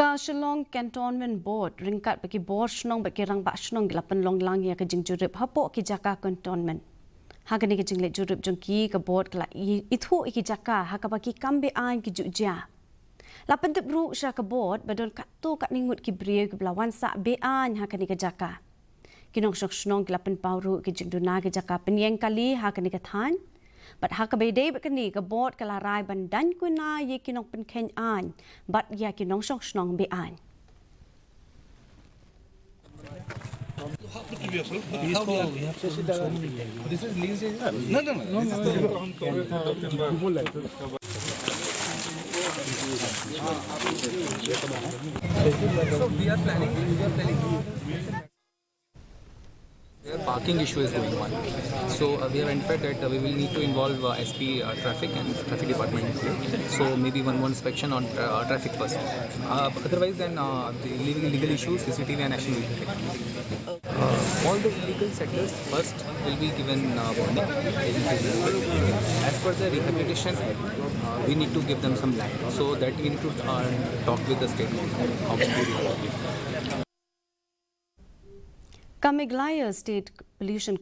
Ka Shillong Cantonment Board ringkat bagi board Shillong bagi rang bak Shillong gilapan long lang ya ke jing jurip Hapoh ki Jaka Cantonment. Haga ni ke jing le jurip jongki ke board kala Ithuh ki Jaka haga bagi kambe Beaiñ ki jujia. Lapan tip ru sya ke board badol kat tu kat ningut ki brio ki belawan sa Beaiñ haga ni ke Jaka. Kinong Shillong gilapan pauru ki jing duna ki Jaka penyeng kali haga ni ke than. But haka bedai bekani ke board kala rai bandan kuna ye kinong penken an but ya kinong Shillong Beaiñ. This is lean stage. No. So we are planning. Parking issue is going on. So we have identified that we will need to involve SP traffic and traffic department. So maybe one more inspection on traffic first. Otherwise, then the illegal issues, CCTV and action will be taken. All the illegal settlers first will be given warning. As per the rehabilitation, we need to give them some land. So that we need to talk with the state government how to rehabilitate. Kamiglaya State Pollution